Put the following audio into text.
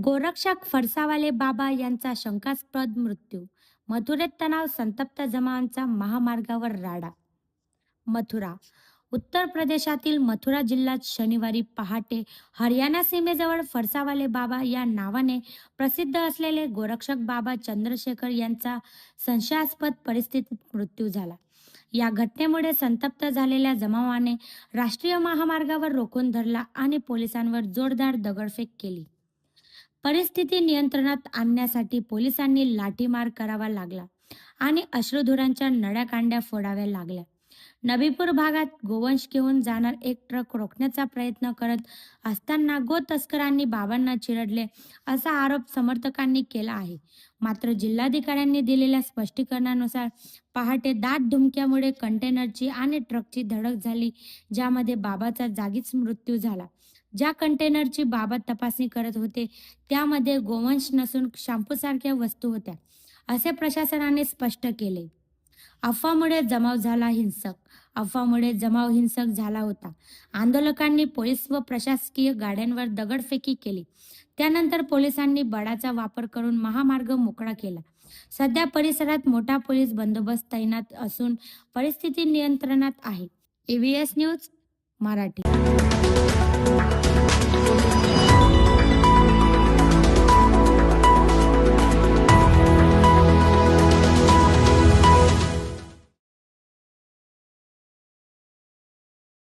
गोरक्षक फरसावाले बाबा यांचा शंकास्पद मृत्यू. मथुरेत तणाव, संतप्त जमावांचा महामार्गावर राडा. मथुरा. उत्तर प्रदेशातील मथुरा जिल्ह्यात शनिवारी पहाटे हरियाणा सीमेजवळ फरसावाले बाबा या नावाने प्रसिद्ध असलेले गोरक्षक बाबा चंद्रशेखर यांचा संशयास्पद परिस्थितीत मृत्यू झाला. या घटनेमुळे संतप्त झालेल्या जमावाने राष्ट्रीय महामार्गावर रोखून धरला आणि पोलिसांवर जोरदार दगडफेक केली. परिस्थिती नियंत्रणात आणण्यासाठी पोलिसांनी लाठीमार करावा लागला आणि अश्रुधुरांच्या नळ्या कांड्या फोडाव्या लागल्या. नबीपूर भागात गोवंश घेऊन जाणार एक ट्रक रोखण्याचा प्रयत्न करत असताना गो तस्करांनी बाबांना चिरडले असा आरोप समर्थकांनी केला आहे. मात्र जिल्हाधिकाऱ्यांनी दिलेल्या स्पष्टीकरणानुसार पहाटे दाट धुमक्यामुळे कंटेनरची आणि ट्रकची धडक झाली, ज्यामध्ये बाबाचा जागीच मृत्यू झाला. ज्या कंटेनरची बाबा तपासणी करत होते त्यामध्ये गोवंश नसून शॅम्पूसारख्या वस्तू होत्या, असे प्रशासनाने स्पष्ट केले. अफवामुळे जमाव हिंसक झाला होता. आंदोलकांनी पोलीस व प्रशासकीय गाड्यांवर दगडफेकी केली. त्यानंतर पोलिसांनी बळाचा वापर करून महामार्ग मोकळा केला. सध्या परिसरात मोठा पोलीस बंदोबस्त तैनात असून परिस्थिती नियंत्रणात आहे. AVS news Marathi.